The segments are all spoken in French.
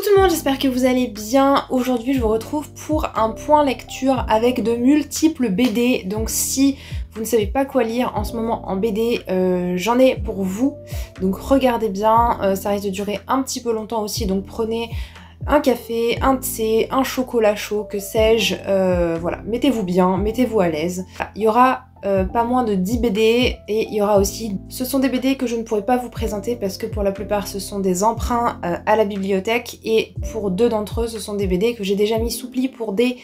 Coucou tout le monde, j'espère que vous allez bien. Aujourd'hui je vous retrouve pour un point lecture avec de multiples BD. Donc si vous ne savez pas quoi lire en ce moment en BD, j'en ai pour vous. Donc regardez bien, ça risque de durer un petit peu longtemps aussi. Donc prenez un café, un thé, un chocolat chaud, que sais-je. Voilà, mettez-vous bien, mettez-vous à l'aise. Il y aura pas moins de 10 BD et il y aura aussi... Ce sont des BD que je ne pourrai pas vous présenter parce que pour la plupart ce sont des emprunts à la bibliothèque et pour deux d'entre eux ce sont des BD que j'ai déjà mis sous pli pour des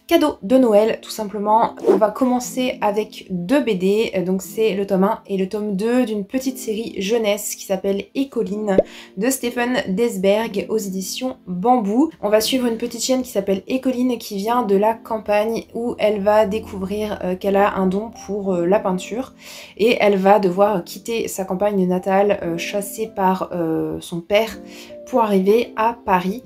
cadeaux de Noël tout simplement. On va commencer avec deux BD, donc c'est le tome 1 et le tome 2 d'une petite série jeunesse qui s'appelle Écoline de Stephen Desberg aux éditions Bambou. On va suivre une petite chienne qui s'appelle Écoline qui vient de la campagne où elle va découvrir qu'elle a un don pour la peinture et elle va devoir quitter sa campagne natale chassée par son père pour arriver à Paris.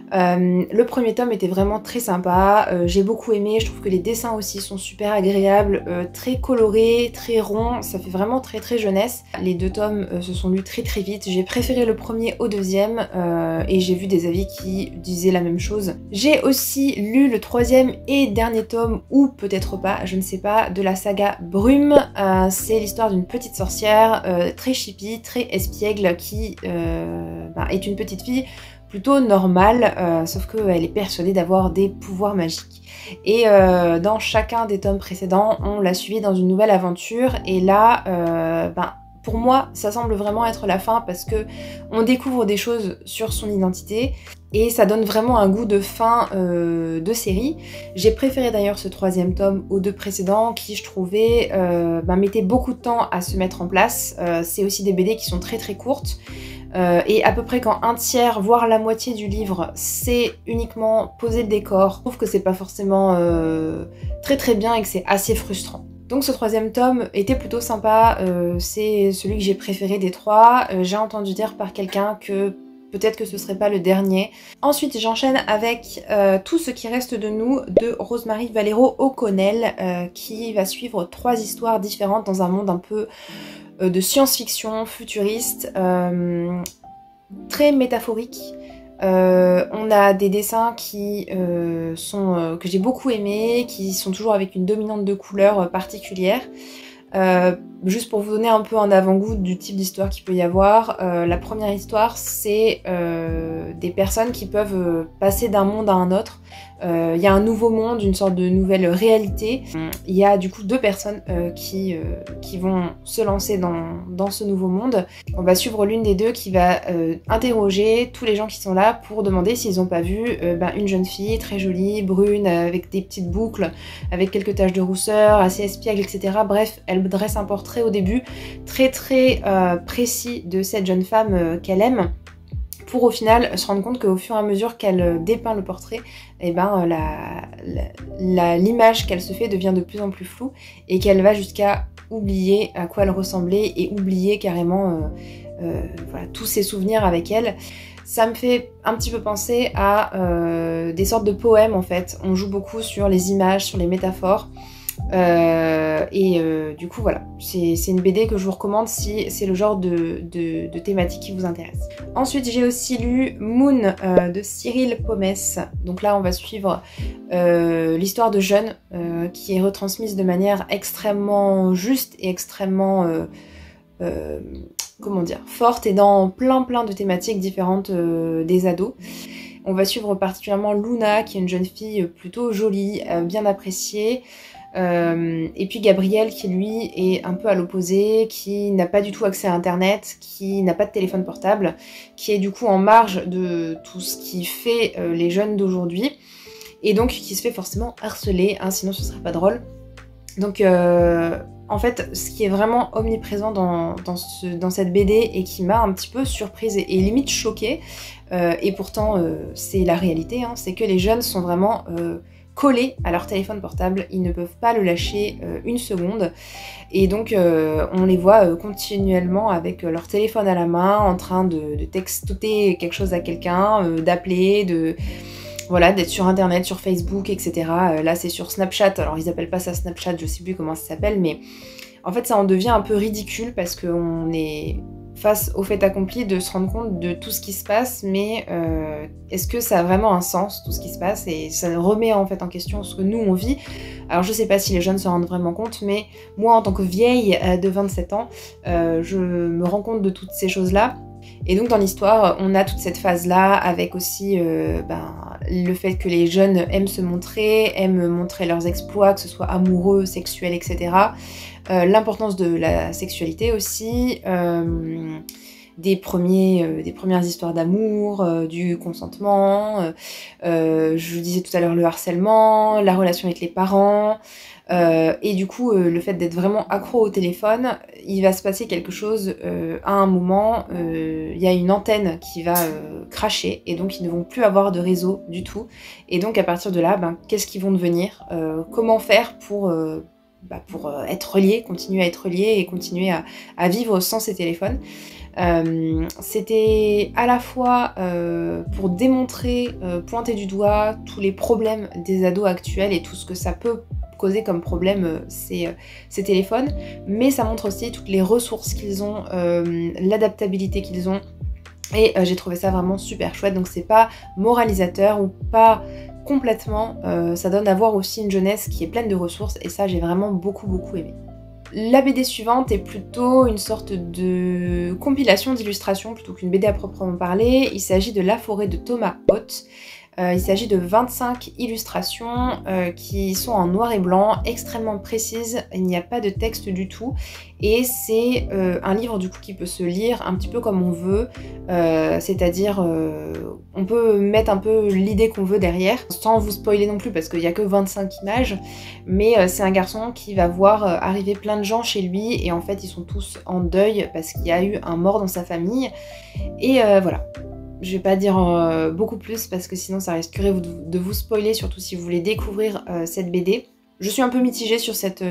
Le premier tome était vraiment très sympa, j'ai beaucoup aimé, je trouve que les dessins aussi sont super agréables, très colorés, très ronds, ça fait vraiment très jeunesse. Les deux tomes se sont lus très vite, j'ai préféré le premier au deuxième et j'ai vu des avis qui disaient la même chose. J'ai aussi lu le troisième et dernier tome, ou peut-être pas, je ne sais pas, de la saga Brume. C'est l'histoire d'une petite sorcière très chippie, très espiègle qui est une petite fille plutôt normale, sauf qu'elle est persuadée d'avoir des pouvoirs magiques. Et dans chacun des tomes précédents, on l'a suivie dans une nouvelle aventure, et là, pour moi, ça semble vraiment être la fin parce que on découvre des choses sur son identité, et ça donne vraiment un goût de fin de série. J'ai préféré d'ailleurs ce troisième tome aux deux précédents qui, je trouvais, mettaient beaucoup de temps à se mettre en place. C'est aussi des BD qui sont très courtes. Et à peu près quand un tiers, voire la moitié du livre, c'est uniquement poser le décor, je trouve que c'est pas forcément très bien et que c'est assez frustrant. Donc ce troisième tome était plutôt sympa, c'est celui que j'ai préféré des trois. J'ai entendu dire par quelqu'un que peut-être que ce serait pas le dernier. Ensuite j'enchaîne avec Tout ce qui reste de nous de Rosemary Valero O'Connell qui va suivre 3 histoires différentes dans un monde un peu de science-fiction futuriste, très métaphorique. On a des dessins qui que j'ai beaucoup aimés, qui sont toujours avec une dominante de couleurs particulière. Juste pour vous donner un peu un avant-goût du type d'histoire qu'il peut y avoir, la première histoire c'est des personnes qui peuvent passer d'un monde à un autre. Il y a un nouveau monde, une sorte de nouvelle réalité. Il y a du coup 2 personnes qui vont se lancer dans ce nouveau monde. On va suivre l'une des deux qui va interroger tous les gens qui sont là pour demander s'ils n'ont pas vu une jeune fille très jolie, brune, avec des petites boucles, avec quelques taches de rousseur, assez espiègle, etc. Bref, elle dresse un portrait au début très précis de cette jeune femme qu'elle aime, pour au final se rendre compte qu'au fur et à mesure qu'elle dépeint le portrait, l'image qu'elle se fait devient de plus en plus floue et qu'elle va jusqu'à oublier à quoi elle ressemblait et oublier carrément tous ses souvenirs avec elle. Ça me fait un petit peu penser à des sortes de poèmes en fait. On joue beaucoup sur les images, sur les métaphores. Du coup voilà, c'est une BD que je vous recommande si c'est le genre de thématique qui vous intéresse. Ensuite j'ai aussi lu Moon de Cyril Pomès. Donc là on va suivre l'histoire de jeunes qui est retransmise de manière extrêmement juste et extrêmement forte et dans plein de thématiques différentes des ados. On va suivre particulièrement Luna qui est une jeune fille plutôt jolie, bien appréciée. Et puis Gabriel qui lui est un peu à l'opposé, qui n'a pas du tout accès à internet, qui n'a pas de téléphone portable, qui est du coup en marge de tout ce qui fait les jeunes d'aujourd'hui, et donc qui se fait forcément harceler, hein, sinon ce serait pas drôle. Donc en fait ce qui est vraiment omniprésent dans cette BD et qui m'a un petit peu surprise et limite choquée, et pourtant c'est la réalité, hein, c'est que les jeunes sont vraiment collés à leur téléphone portable, ils ne peuvent pas le lâcher une seconde, et donc on les voit continuellement avec leur téléphone à la main en train de textoter quelque chose à quelqu'un, d'appeler, d'être sur internet, sur Facebook, etc. Là c'est sur Snapchat, alors ils appellent pas ça Snapchat, je sais plus comment ça s'appelle, mais en fait ça en devient un peu ridicule parce qu'on est face au fait accompli de se rendre compte de tout ce qui se passe, mais est-ce que ça a vraiment un sens tout ce qui se passe, et ça remet en fait en question ce que nous on vit. Alors je sais pas si les jeunes se rendent vraiment compte, mais moi en tant que vieille de 27 ans, je me rends compte de toutes ces choses-là. Et donc dans l'histoire, on a toute cette phase-là avec aussi le fait que les jeunes aiment se montrer, aiment montrer leurs exploits, que ce soit amoureux, sexuels, etc. L'importance de la sexualité aussi, des premières histoires d'amour, du consentement, je vous disais tout à l'heure le harcèlement, la relation avec les parents, et du coup le fait d'être vraiment accro au téléphone, il va se passer quelque chose à un moment, il y a une antenne qui va cracher et donc ils ne vont plus avoir de réseau du tout, et donc à partir de là, qu'est-ce qu'ils vont devenir, comment faire pour être reliés, continuer à être reliés et continuer à vivre sans ces téléphones. C'était à la fois pour démontrer, pointer du doigt tous les problèmes des ados actuels et tout ce que ça peut causer comme problème ces téléphones, mais ça montre aussi toutes les ressources qu'ils ont, l'adaptabilité qu'ils ont, et j'ai trouvé ça vraiment super chouette. Donc c'est pas moralisateur ou pas complètement, ça donne à voir aussi une jeunesse qui est pleine de ressources, et ça j'ai vraiment beaucoup aimé. La BD suivante est plutôt une sorte de compilation d'illustrations plutôt qu'une BD à proprement parler. Il s'agit de La forêt de Thomas Haute. Il s'agit de 25 illustrations qui sont en noir et blanc, extrêmement précises, il n'y a pas de texte du tout, et c'est un livre du coup qui peut se lire un petit peu comme on veut, c'est-à-dire on peut mettre un peu l'idée qu'on veut derrière, sans vous spoiler non plus parce qu'il n'y a que 25 images, mais c'est un garçon qui va voir arriver plein de gens chez lui, et en fait ils sont tous en deuil parce qu'il y a eu un mort dans sa famille, et voilà. Je vais pas dire beaucoup plus parce que sinon ça risquerait de vous spoiler, surtout si vous voulez découvrir cette BD. Je suis un peu mitigée sur cette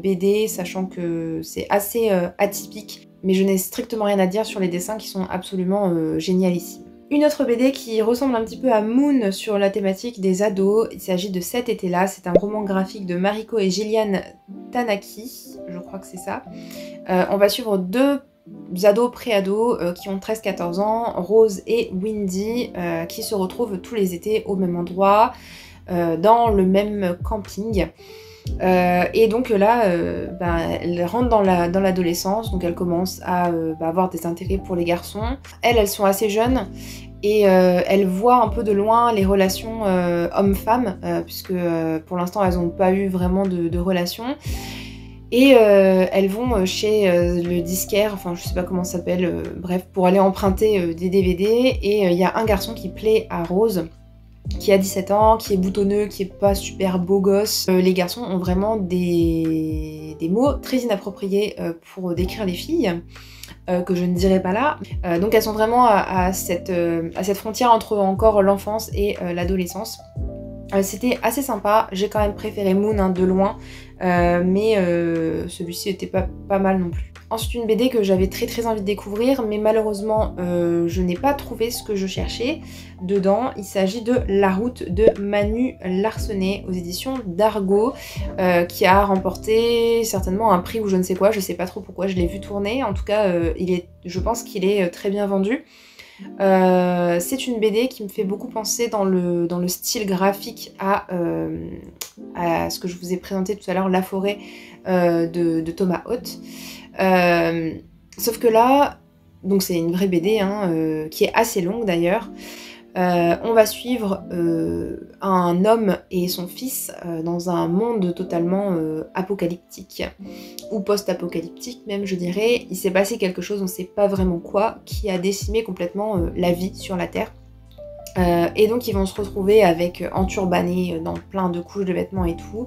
BD, sachant que c'est assez atypique, mais je n'ai strictement rien à dire sur les dessins qui sont absolument génialissimes. Une autre BD qui ressemble un petit peu à Moon sur la thématique des ados, il s'agit de Cet été-là, c'est un roman graphique de Mariko et Gillian Tanaki, je crois que c'est ça. On va suivre deux ados pré-ados qui ont 13-14 ans, Rose et Windy, qui se retrouvent tous les étés au même endroit, dans le même camping. Et donc là, elles rentrent dans l'adolescence, donc elles commencent à avoir des intérêts pour les garçons. Elles sont assez jeunes, et elles voient un peu de loin les relations hommes-femmes, puisque pour l'instant elles n'ont pas eu vraiment de relations. Et elles vont chez le disquaire, enfin je sais pas comment ça s'appelle, bref, pour aller emprunter des DVD, et il y a un garçon qui plaît à Rose, qui a 17 ans, qui est boutonneux, qui est pas super beau gosse. Les garçons ont vraiment des mots très inappropriés pour décrire les filles, que je ne dirai pas là. Donc elles sont vraiment à cette frontière entre encore l'enfance et l'adolescence. C'était assez sympa, j'ai quand même préféré Moon de loin, mais celui-ci était pas mal non plus. Ensuite une BD que j'avais très envie de découvrir, mais malheureusement je n'ai pas trouvé ce que je cherchais dedans. Il s'agit de La route de Manu Larsenet aux éditions d'Argo, qui a remporté certainement un prix ou je ne sais quoi, je sais pas trop pourquoi, je l'ai vu tourner, en tout cas je pense qu'il est très bien vendu. C'est une BD qui me fait beaucoup penser dans le style graphique à ce que je vous ai présenté tout à l'heure, La forêt de Thomas Haute. Sauf que là, donc c'est une vraie BD qui est assez longue d'ailleurs. On va suivre un homme et son fils dans un monde totalement apocalyptique, ou post-apocalyptique même je dirais. Il s'est passé quelque chose, on ne sait pas vraiment quoi, qui a décimé complètement la vie sur la Terre. Et donc ils vont se retrouver enturbanés dans plein de couches de vêtements et tout,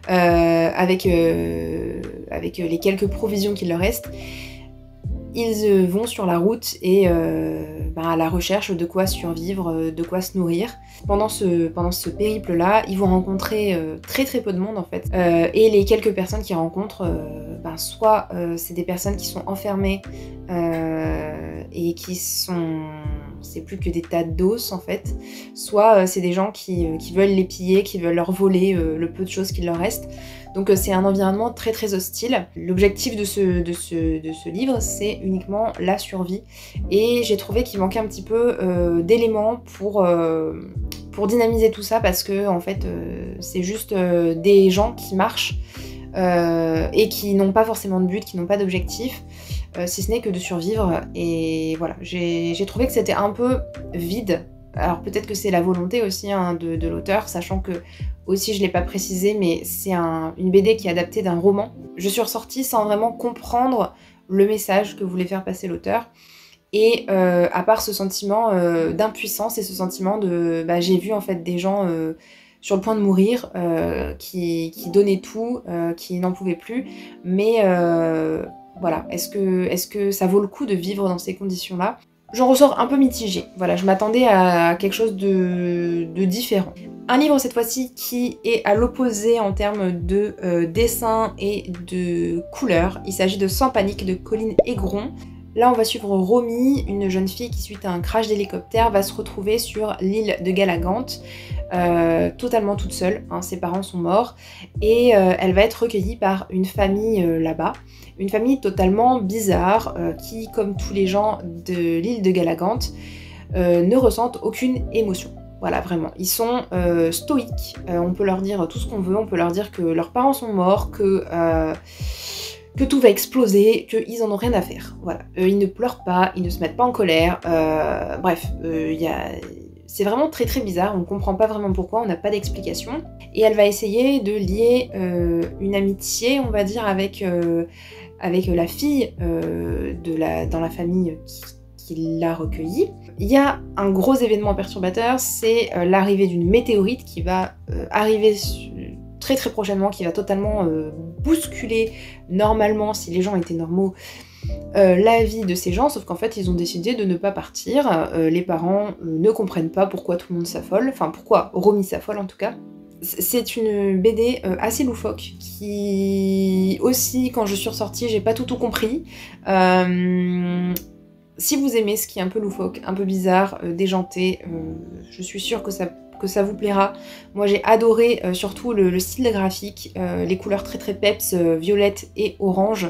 avec les quelques provisions qu'il leur reste. Ils vont sur la route et à la recherche de quoi survivre, de quoi se nourrir. Pendant ce périple-là, ils vont rencontrer très peu de monde en fait. Et les quelques personnes qu'ils rencontrent, soit c'est des personnes qui sont enfermées et qui c'est plus que des tas d'os en fait, soit c'est des gens qui veulent les piller, qui veulent leur voler le peu de choses qu'il leur reste. Donc c'est un environnement très très hostile. L'objectif de ce livre, c'est uniquement la survie. Et j'ai trouvé qu'il manquait un petit peu d'éléments pour dynamiser tout ça, parce que en fait c'est juste des gens qui marchent et qui n'ont pas forcément de but, qui n'ont pas d'objectif, si ce n'est que de survivre. Et voilà, j'ai trouvé que c'était un peu vide. Alors peut-être que c'est la volonté aussi hein, de l'auteur, sachant que, aussi je l'ai pas précisé, mais c'est une BD qui est adaptée d'un roman. Je suis ressortie sans vraiment comprendre le message que voulait faire passer l'auteur. Et à part ce sentiment d'impuissance et ce sentiment de... j'ai vu en fait des gens sur le point de mourir, qui donnaient tout, qui n'en pouvaient plus. Mais voilà, est-ce que ça vaut le coup de vivre dans ces conditions-là ? J'en ressors un peu mitigée. Voilà, je m'attendais à quelque chose de différent. Un livre cette fois-ci qui est à l'opposé en termes de dessin et de couleurs. Il s'agit de Sans panique de Colline Aigron. Là, on va suivre Romy, une jeune fille qui, suite à un crash d'hélicoptère, va se retrouver sur l'île de Galagant, totalement toute seule. Hein, ses parents sont morts. Et elle va être recueillie par une famille là-bas. Une famille totalement bizarre, qui, comme tous les gens de l'île de Galagant, ne ressentent aucune émotion. Voilà, vraiment. Ils sont stoïques. On peut leur dire tout ce qu'on veut. On peut leur dire que leurs parents sont morts, que tout va exploser, qu'ils en ont rien à faire. Voilà. Ils ne pleurent pas, ils ne se mettent pas en colère. Bref, c'est vraiment très très bizarre, on ne comprend pas vraiment pourquoi, on n'a pas d'explication. Et elle va essayer de lier une amitié, on va dire, avec la fille dans la famille qui l'a recueillie. Il y a un gros événement perturbateur, c'est l'arrivée d'une météorite qui va arriver très très prochainement, qui va totalement bousculer, normalement, si les gens étaient normaux, la vie de ces gens, sauf qu'en fait ils ont décidé de ne pas partir. Les parents ne comprennent pas pourquoi tout le monde s'affole, enfin pourquoi Romy s'affole en tout cas. C'est une BD assez loufoque, qui aussi, quand je suis ressortie, j'ai pas tout compris. Si vous aimez ce qui est un peu loufoque, un peu bizarre, déjanté, je suis sûre que ça vous plaira. Moi j'ai adoré surtout le style graphique, les couleurs très très peps, violette et orange,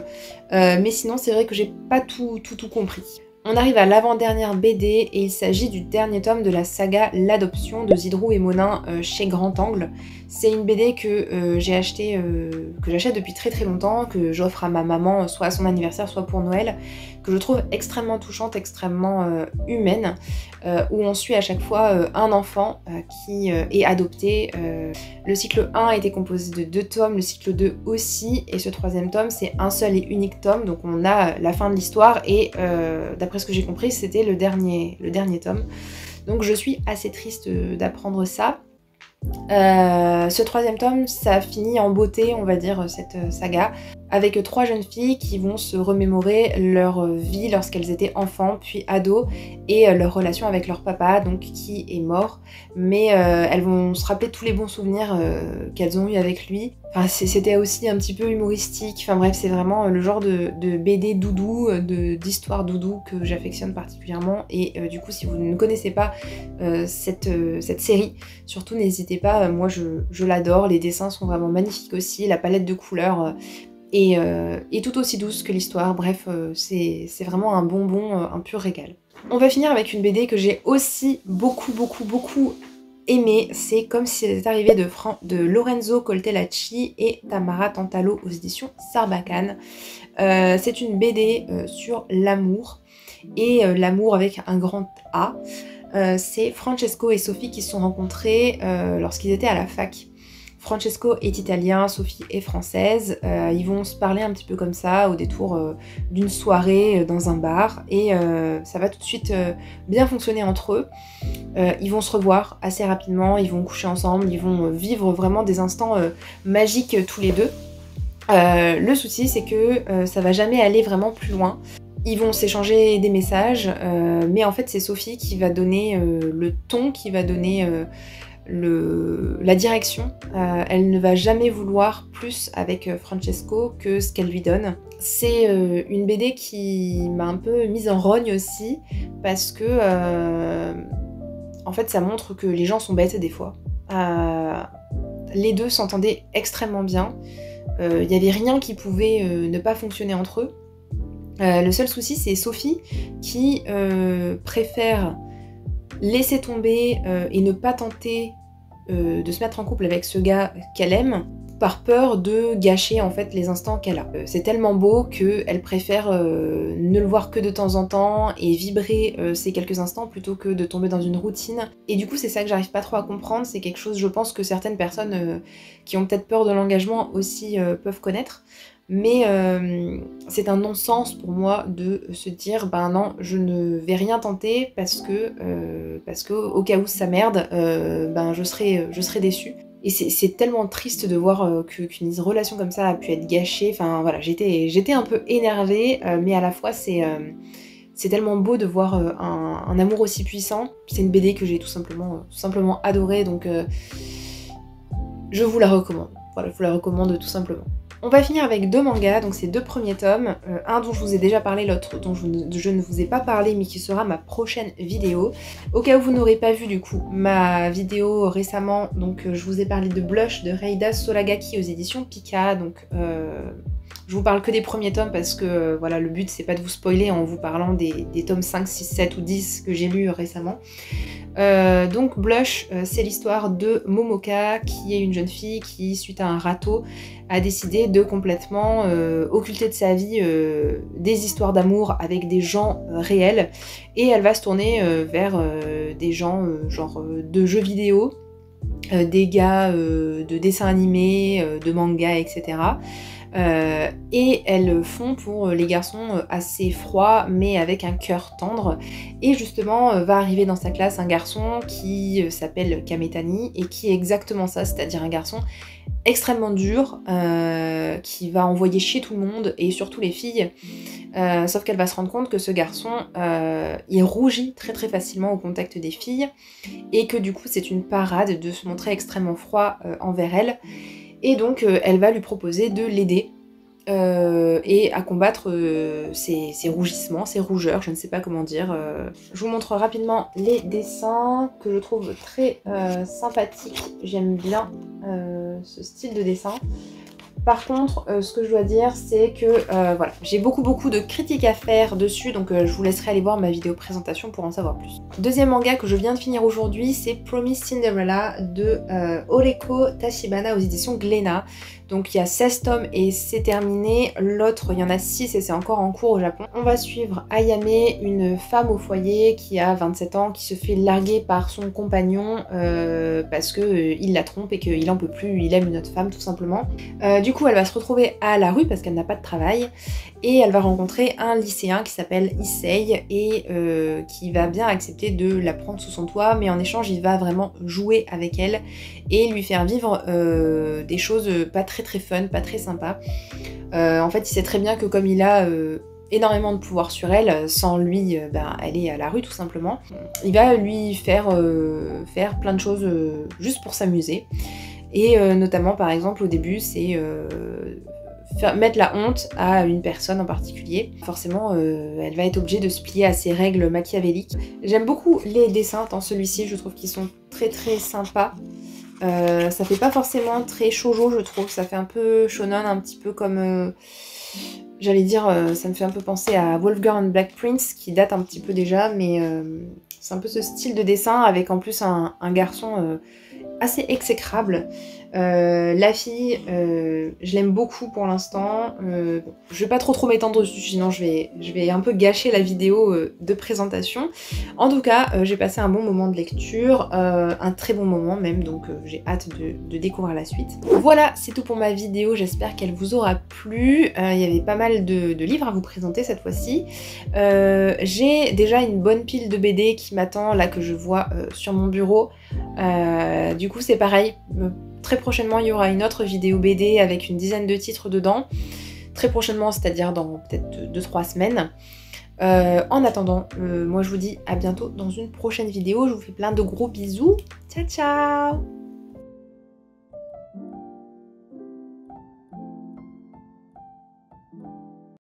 mais sinon c'est vrai que j'ai pas tout compris. On arrive à l'avant-dernière BD et il s'agit du dernier tome de la saga L'Adoption de Zidrou et Monin chez Grand Angle. C'est une BD que j'achète depuis très très longtemps, que j'offre à ma maman soit à son anniversaire soit pour Noël, que je trouve extrêmement touchante, extrêmement humaine, où on suit à chaque fois un enfant qui est adopté. Le cycle 1 a été composé de 2 tomes, le cycle 2 aussi, et ce 3e tome c'est un seul et unique tome, donc on a la fin de l'histoire et d'après ce que j'ai compris c'était le dernier tome. Donc je suis assez triste d'apprendre ça. Ce 3e tome, ça finit en beauté, on va dire, cette saga, avec 3 jeunes filles qui vont se remémorer leur vie lorsqu'elles étaient enfants, puis ados, et leur relation avec leur papa, donc qui est mort, mais elles vont se rappeler tous les bons souvenirs qu'elles ont eu avec lui. Enfin, c'était aussi un petit peu humoristique, enfin bref, c'est vraiment le genre de BD doudou, d'histoire doudou que j'affectionne particulièrement, et du coup si vous ne connaissez pas cette série, surtout n'hésitez pas, moi je l'adore, les dessins sont vraiment magnifiques aussi, la palette de couleurs est tout aussi douce que l'histoire, bref, c'est vraiment un bonbon, un pur régal. On va finir avec une BD que j'ai aussi beaucoup aimé, c'est Comme si c'était arrivé de Lorenzo Coltellacci et Tamara Tantalo aux éditions Sarbacane. C'est une BD sur l'amour, et l'amour avec un grand A. C'est Francesco et Sophie qui se sont rencontrés lorsqu'ils étaient à la fac. Francesco est italien, Sophie est française, ils vont se parler un petit peu comme ça au détour d'une soirée dans un bar, et ça va tout de suite bien fonctionner entre eux. Ils vont se revoir assez rapidement, ils vont coucher ensemble, ils vont vivre vraiment des instants magiques tous les deux. Le souci c'est que ça va jamais aller vraiment plus loin. Ils vont s'échanger des messages, mais en fait c'est Sophie qui va donner le ton, qui va donner la direction. Elle ne va jamais vouloir plus avec Francesco que ce qu'elle lui donne. C'est une BD qui m'a un peu mise en rogne aussi, parce que en fait ça montre que les gens sont bêtes des fois. Les deux s'entendaient extrêmement bien. Il n'y avait rien qui pouvait ne pas fonctionner entre eux. Le seul souci, c'est Sophie qui préfère laisser tomber et ne pas tenter de se mettre en couple avec ce gars qu'elle aime par peur de gâcher en fait les instants qu'elle a. C'est tellement beau qu'elle préfère ne le voir que de temps en temps et vibrer ces quelques instants plutôt que de tomber dans une routine. Et du coup c'est ça que j'arrive pas trop à comprendre, c'est quelque chose je pense que certaines personnes qui ont peut-être peur de l'engagement aussi peuvent connaître. Mais c'est un non-sens pour moi de se dire ben non, je ne vais rien tenter parce que au cas où ça merde, ben je serai déçue. Et c'est tellement triste de voir qu'une relation comme ça a pu être gâchée. Enfin voilà, j'étais un peu énervée, mais à la fois c'est tellement beau de voir un amour aussi puissant. C'est une BD que j'ai tout simplement adorée, donc je vous la recommande. Voilà, je vous la recommande tout simplement. On va finir avec 2 mangas, donc c'est 2 premiers tomes, un dont je vous ai déjà parlé, l'autre dont je ne vous ai pas parlé mais qui sera ma prochaine vidéo. Au cas où vous n'aurez pas vu du coup ma vidéo récemment, donc je vous ai parlé de Blush de Reida Solagaki aux éditions Pika, donc je vous parle que des premiers tomes parce que voilà, le but c'est pas de vous spoiler en vous parlant des tomes 5, 6, 7 ou 10 que j'ai lus récemment. Donc Blush, c'est l'histoire de Momoka, qui est une jeune fille qui, suite à un râteau, a décidé de complètement occulter de sa vie des histoires d'amour avec des gens réels, et elle va se tourner vers des gens genre de jeux vidéo, des gars de dessins animés, de mangas, etc. Et elles font pour les garçons assez froids mais avec un cœur tendre, et justement va arriver dans sa classe un garçon qui s'appelle Kametani et qui est exactement ça, c'est-à-dire un garçon extrêmement dur qui va envoyer chier tout le monde et surtout les filles, sauf qu'elle va se rendre compte que ce garçon il rougit très très facilement au contact des filles et que du coup c'est une parade de se montrer extrêmement froid envers elle. Et donc elle va lui proposer de l'aider et à combattre ses rougissements, ses rougeurs, je ne sais pas comment dire. Je vous montre rapidement les dessins que je trouve très sympathiques. J'aime bien ce style de dessin. Par contre, ce que je dois dire, c'est que voilà, j'ai beaucoup de critiques à faire dessus, donc je vous laisserai aller voir ma vidéo présentation pour en savoir plus. Deuxième manga que je viens de finir aujourd'hui, c'est Promise Cinderella de Oreko Tachibana aux éditions Glénat. Donc il y a 16 tomes et c'est terminé, l'autre il y en a 6 et c'est encore en cours au Japon. On va suivre Ayame, une femme au foyer qui a 27 ans, qui se fait larguer par son compagnon parce qu'il la trompe et qu'il en peut plus, il aime une autre femme tout simplement. Du coup elle va se retrouver à la rue parce qu'elle n'a pas de travail, et elle va rencontrer un lycéen qui s'appelle Issei et qui va bien accepter de la prendre sous son toit, mais en échange il va vraiment jouer avec elle et lui faire vivre des choses pas très fun, pas très sympa. En fait il sait très bien que comme il a énormément de pouvoir sur elle, sans lui elle est à la rue tout simplement. Il va lui faire plein de choses juste pour s'amuser, et notamment par exemple au début c'est mettre la honte à une personne en particulier. Forcément elle va être obligée de se plier à ses règles machiavéliques. J'aime beaucoup les dessins dans celui-ci, je trouve qu'ils sont très sympas. Ça fait pas forcément très shoujo, je trouve, ça fait un peu shonen, un petit peu comme j'allais dire, ça me fait un peu penser à Wolfgang and Black Prince qui date un petit peu déjà, mais c'est un peu ce style de dessin avec en plus un garçon assez exécrable. La fille, je l'aime beaucoup pour l'instant. Je vais pas trop m'étendre dessus, sinon je vais un peu gâcher la vidéo de présentation. En tout cas, j'ai passé un bon moment de lecture, un très bon moment même, donc j'ai hâte de découvrir la suite. Voilà, c'est tout pour ma vidéo, j'espère qu'elle vous aura plu. Il y avait pas mal de livres à vous présenter cette fois-ci. J'ai déjà une bonne pile de BD qui m'attend, là, que je vois sur mon bureau. Du coup c'est pareil, très prochainement il y aura une autre vidéo BD avec une dizaine de titres dedans, très prochainement, c'est-à-dire dans peut-être 2-3 semaines. En attendant, moi je vous dis à bientôt dans une prochaine vidéo. Je vous fais plein de gros bisous. Ciao ciao!